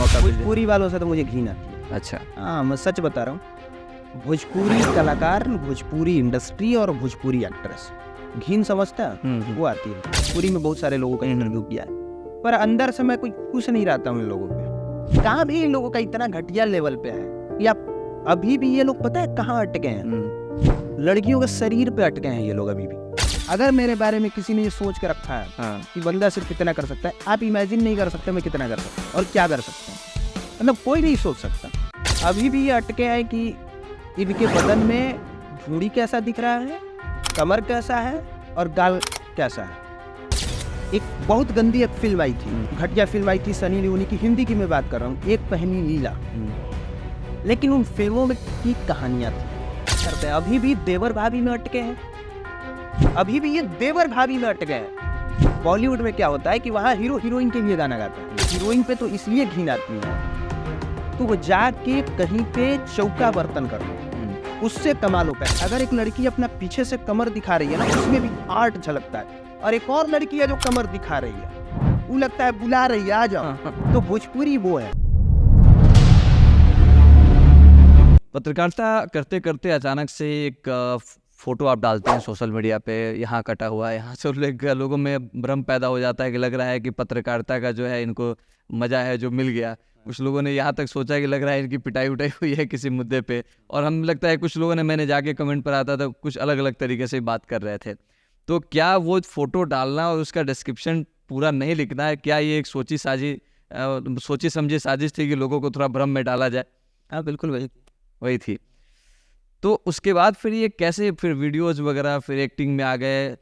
मौका मिल जाए? भोजपुरी वालों से तो मुझे घिन आती है। अच्छा। हाँ, मैं सच बता रहा हूँ। भोजपुरी कलाकार, भोजपुरी इंडस्ट्री और भोजपुरी एक्ट्रेस, घिन समझता है वो आती है। भोजपुरी में बहुत सारे लोगों का इंटरव्यू किया है, पर अंदर से मैं कोई खुश नहीं रहता हूँ इन लोगों पे। कहाँ भी इन लोगों का इतना घटिया लेवल पे है, या अभी भी ये लोग पता है कहाँ अटके हैं? लड़कियों के शरीर पे अटके हैं ये लोग अभी भी। अगर मेरे बारे में किसी ने ये सोच के रखा है कि बंदा सिर्फ इतना कर सकता है, आप इमेजिन नहीं कर सकते मैं कितना कर सकता हूँ और क्या कर सकता हूँ। मतलब कोई नहीं सोच सकता। अभी भी ये अटके हैं कि इनके बदन में झूड़ी कैसा दिख रहा है, कमर कैसा है और गाल कैसा है। एक बहुत गंदी एक फिल्म आई थी, घटिया फिल्म आई थी सनी लियोनी की, हिंदी की मैं बात कर रहा हूँ, एक पहनी लीला। लेकिन उन फिल्मों में की कहानियां थी। अभी भी देवर भाभी में अटके हैं, अभी भी ये देवर भाभी में अटके हैं। बॉलीवुड में क्या होता है कि वहाँ हीरो हीरोइन के लिए गाना गाता है, हीरोइन पे तो इसलिए घिन आती है तो वो जाके कहीं पे चौका बर्तन कर लो, उससे कमा लो पैसा। अगर एक लड़की अपना पीछे से कमर दिखा रही है ना, उसमें भी आर्ट झलकता है, और एक और लड़की है जो कमर दिखा रही है, वो लगता है बुला रही है आ जाओ। तो भोजपुरी वो है। पत्रकारिता करते करते अचानक से एक फोटो आप डालते हैं सोशल मीडिया पे, यहाँ कटा हुआ है, यहाँ से लोगों में भ्रम पैदा हो जाता है कि लग रहा है कि पत्रकारिता का जो है इनको मजा है जो मिल गया। कुछ लोगों ने यहाँ तक सोचा कि लग रहा है इनकी पिटाई उटाई हुई है किसी मुद्दे पे, और हम लगता है कुछ लोगों ने, मैंने जाके कमेंट पर आता था, कुछ अलग अलग तरीके से बात कर रहे थे। तो क्या वो फोटो डालना और उसका डिस्क्रिप्शन पूरा नहीं लिखना है, क्या ये एक सोची समझी साजिश थी कि लोगों को थोड़ा भ्रम में डाला जाए? हाँ बिल्कुल वही थी। तो उसके बाद फिर ये कैसे फिर वीडियोस वगैरह फिर एक्टिंग में आ गए?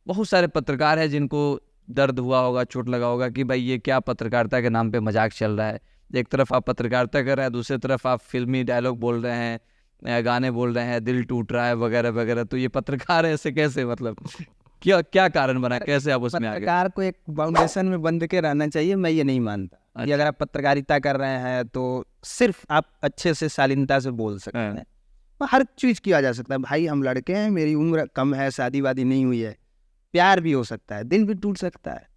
बहुत सारे पत्रकार हैं जिनको दर्द हुआ होगा, चोट लगा होगा कि भाई ये क्या पत्रकारिता के नाम पे मजाक चल रहा है। एक तरफ आप पत्रकारिता कर रहे हैं, दूसरी तरफ आप फिल्मी डायलॉग बोल रहे हैं, गाने बोल रहे हैं, दिल टूट रहा है वगैरह वगैरह। तो ये पत्रकार ऐसे कैसे, मतलब क्या कारण बना, कैसे आप उसमें आ गए? पत्रकार को एक बाउंडेशन में बंध के रहना चाहिए, मैं ये नहीं मानता कि अगर आप पत्रकारिता कर रहे हैं तो सिर्फ आप अच्छे से शालीनता से बोल सकते हैं। हर चीज़ किया जा सकता है भाई, हम लड़के हैं, मेरी उम्र कम है, शादी वादी नहीं हुई है, प्यार भी हो सकता है, दिल भी टूट सकता है,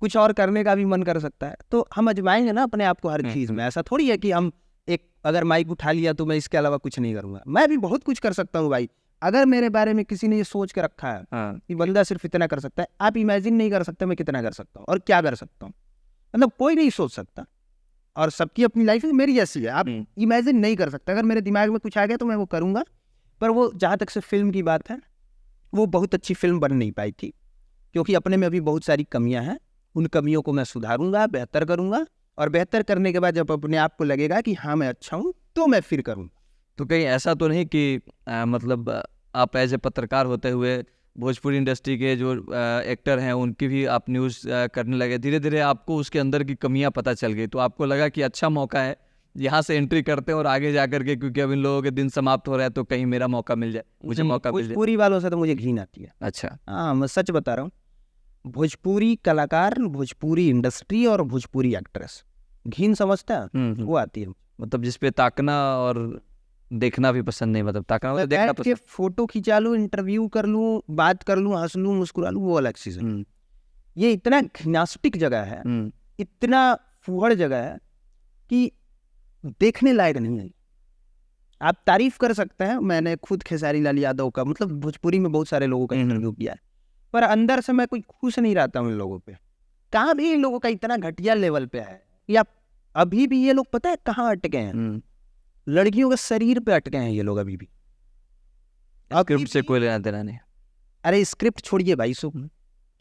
कुछ और करने का भी मन कर सकता है। तो हम अजमाएंगे ना अपने आप को हर चीज़ में। ऐसा थोड़ी है कि हम अगर माइक उठा लिया तो मैं इसके अलावा कुछ नहीं करूँगा। मैं भी बहुत कुछ कर सकता हूँ भाई। अगर मेरे बारे में किसी ने ये सोच के रखा है कि बंदा सिर्फ इतना कर सकता है, आप इमेजिन नहीं कर सकते मैं कितना कर सकता हूँ और क्या कर सकता हूँ। मतलब कोई नहीं सोच सकता, और सबकी अपनी लाइफ है, मेरी ऐसी है, आप इमेजिन नहीं कर सकते। अगर मेरे दिमाग में कुछ आ गया तो मैं वो करूँगा। पर वो जहाँ तक से फिल्म की बात है, वो बहुत अच्छी फिल्म बन नहीं पाई थी, क्योंकि अपने में अभी बहुत सारी कमियां हैं। उन कमियों को मैं सुधारूंगा, बेहतर करूंगा, और बेहतर करने के बाद जब अपने आप को लगेगा कि हाँ मैं अच्छा हूँ, तो मैं फिर करूँगा। तो कहीं ऐसा तो नहीं कि मतलब आप एज ए पत्रकार होते हुए भोजपुरी इंडस्ट्री के जो एक्टर हैं उनकी भी आप न्यूज़ करने लगे, धीरे धीरे आपको उसके अंदर की कमियां पता चल गई, तो आपको लगा कि अच्छा मौका है, यहाँ से एंट्री करते हैं और आगे जा करके, क्योंकि अब इन लोगों के दिन समाप्त हो रहा है, तो कहीं मेरा मौका मिल जाए, मुझे मौका मिल जाए। भोजपुरी वालों से तो मुझे घिन आती है। अच्छा। हाँ, मैं सच बता रहा हूँ। भोजपुरी कलाकार, भोजपुरी इंडस्ट्री और भोजपुरी एक्ट्रेस, घिन समझता है वो आती है। मतलब जिसपे ताकना और देखना भी पसंद नहीं, मतलब ताकना मतलब देखना पसंद। फोटो खिंचा लूँ, इंटरव्यू कर लूँ, बात कर लूँ, हंस लूँ, मुस्कुरा लूँ, वो अलग चीज है। ये इतना घिनास्टिक जगह है, इतना फूहड़ जगह है कि देखने लायक नहीं है। आप तारीफ कर सकते हैं, मैंने खुद खेसारी लाल यादव का, मतलब भोजपुरी में बहुत सारे लोगों का इंटरव्यू किया है, पर अंदर से मैं कोई खुश नहीं रहता हूँ इन लोगों पे। कहाँ भी इन लोगों का इतना घटिया लेवल पे है, या अभी भी ये लोग पता है कहाँ अटके हैं? लड़कियों के शरीर पे अटके हैं ये लोग अभी भी। स्क्रिप्ट से कोई लेना देना नहीं। अरे स्क्रिप्ट छोड़िए भाई, सब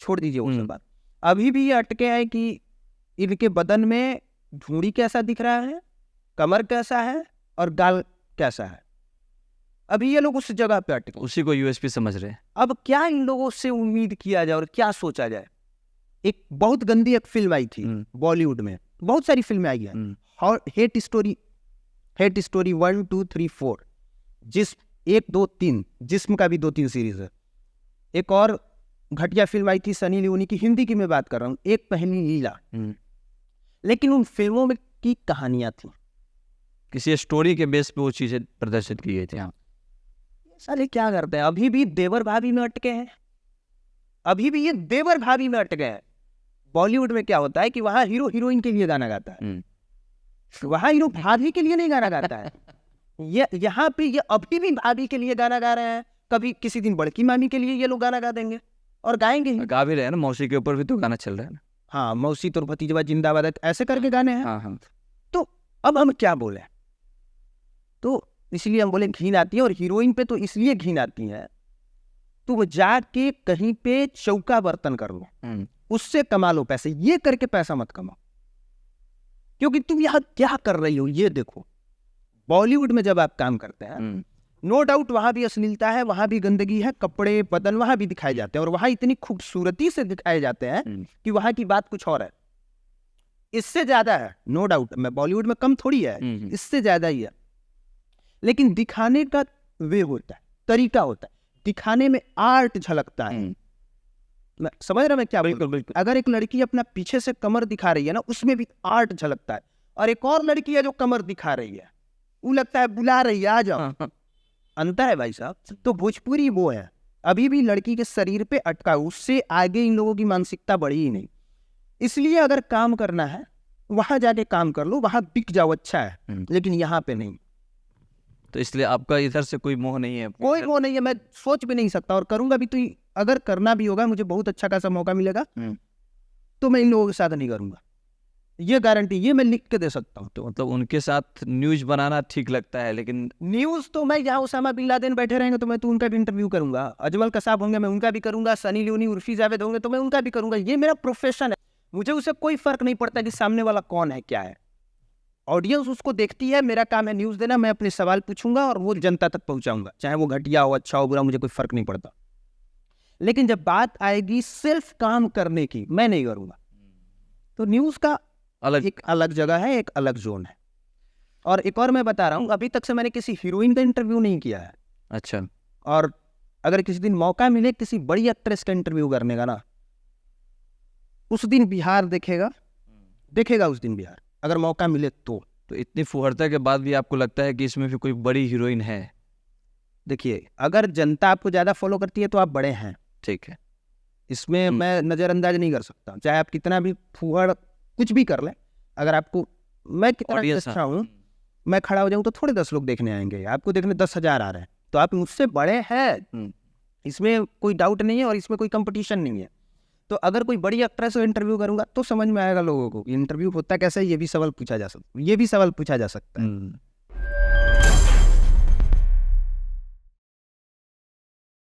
छोड़ दीजिए वो सब बात। अभी भी ये अटके हैं कि इनके बदन में झूड़ी कैसा दिख रहा है, कमर कैसा है और गाल कैसा है। अभी ये लोग उस जगह पे अटके, उसी को यूएसपी समझ रहे हैं। अब क्या इन लोगों से उम्मीद किया जाए और क्या सोचा जाए? एक बहुत गंदी एक फिल्म आई थी बॉलीवुड में, बहुत सारी फिल्में आई हैं, हेट स्टोरी 1 2 3 4, जिस 1 2 3 जिस्म का भी 2-3 सीरीज है। एक और घटिया फिल्म आई थी सनी लियोनी की, हिंदी की मैं बात कर रहा हूँ, एक पहनी लीला। लेकिन उन फिल्मों में की कहानियां थी, किसी स्टोरी के बेस पे वो चीजें प्रदर्शित की गई थी। हाँ, साले क्या करते हैं, अभी भी देवर भाभी में अटके हैं, अभी भी ये देवर भाभी में अटके हैं। बॉलीवुड में क्या होता है कि वहां हीरो हीरोइन के लिए गाना गाता है, वहाँ हीरो भाभी के लिए नहीं गाना गाता है, ये यहाँ पे ये अभी भी भाभी के लिए गाना गा रहे हैं, कभी किसी दिन बड़की मामी के लिए ये लोग गाना गा देंगे और गाएंगे ही। गा भी रहे हैं ना, मौसी के ऊपर भी तो गाना चल रहा है ना। हाँ, मौसी तो भतीजवा जिंदाबाद है, ऐसे करके गाने हैं। हाँ हाँ। तो अब हम क्या बोले, तो इसलिए हम बोले घिन आती है, और हीरोइन पे तो इसलिए घिन आती है, तुम जाके कहीं पे चौका बर्तन कर लो, उससे कमा लो पैसे, ये करके पैसा मत कमाओ, क्योंकि तुम यहाँ क्या कर रही हो ये देखो। बॉलीवुड में जब आप काम करते हैं, नो डाउट वहां भी अश्लीलता है, वहां भी गंदगी है, कपड़े बदन वहां भी दिखाए जाते हैं, और वहां इतनी खूबसूरती से दिखाए जाते हैं कि वहां की बात कुछ और है, इससे ज्यादा है, नो डाउट। मैं बॉलीवुड में कम थोड़ी है, इससे ज्यादा ही है, लेकिन दिखाने का वे होता है, तरीका होता है, दिखाने में आर्ट झलकता है। मैं समझ रहा मैं क्या बोल रहा हूं? अगर एक लड़की अपना पीछे से कमर दिखा रही है ना, उसमें भी आर्ट झलकता है, और एक और लड़की है जो कमर दिखा रही है, वो लगता है बुला रही है आ जाओ। अंतर है भाई साहब। तो भोजपुरी वो है, अभी भी लड़की के शरीर पे अटका, उससे आगे इन लोगों की मानसिकता बढ़ी ही नहीं। इसलिए अगर काम करना है वहां जाके काम कर लो, वहां बिक जाओ, अच्छा है, लेकिन यहाँ पे नहीं। तो इसलिए आपका इधर से कोई मोह नहीं है? कोई मोह नहीं है, मैं सोच भी नहीं सकता, और करूंगा भी तो अगर करना भी होगा, मुझे बहुत अच्छा खासा मौका मिलेगा, तो मैं इन लोगों के साथ नहीं करूंगा, ये गारंटी, ये मैं लिख के दे सकता हूँ। तो मतलब उनके साथ न्यूज बनाना ठीक लगता है, लेकिन न्यूज तो मैं यहाँ उसामा बिन लादेन बैठे रहेंगे तो मैं तो उनका भी इंटरव्यू करूंगा, अजमल कसाब होंगे मैं उनका भी करूंगा, सनी लियोनी, उर्फी जावेद होंगे तो मैं उनका भी करूंगा, ये मेरा प्रोफेशन है। मुझे उससे कोई फर्क नहीं पड़ता कि सामने वाला कौन है क्या है, ऑडियंस उसको देखती है, मेरा काम है न्यूज देना, मैं अपने सवाल पूछूंगा और वो जनता तक पहुंचाऊंगा, चाहे वो घटिया हो, अच्छा हो, बुरा, मुझे कोई फर्क नहीं पड़ता। लेकिन जब बात आएगी सिर्फ काम करने की, मैं नहीं करूंगा। तो न्यूज का एक अलग जगह है, एक अलग जोन है। और एक और मैं बता रहा हूँ, अभी तक से मैंने किसी हीरोइन का इंटरव्यू नहीं किया है। अच्छा। और अगर किसी दिन मौका मिले किसी बड़ी एक्ट्रेस का इंटरव्यू करने का ना, उस दिन बिहार देखेगा उस दिन बिहार, अगर मौका मिले तो। इतनी फुहरता के बाद भी आपको लगता है कि इसमें भी कोई बड़ी हीरोइन है? देखिए, अगर जनता आपको ज्यादा फॉलो करती है तो आप बड़े हैं, ठीक है, इसमें मैं नजरअंदाज नहीं कर सकता, चाहे आप कितना भी फुहड़ कुछ भी कर लें। अगर आपको, मैं कितना अच्छा हूँ, मैं खड़ा हो जाऊं तो थोड़े 10 लोग देखने आएंगे, आपको देखने 10,000 आ रहे हैं, तो आप मुझसे बड़े हैं, इसमें कोई डाउट नहीं है, और इसमें कोई कंपटीशन नहीं है। तो अगर कोई बड़ी एक्ट्रेस को इंटरव्यू करूंगा तो समझ में आएगा लोगों को इंटरव्यू होता कैसे है, ये भी सवाल पूछा जा सकता है।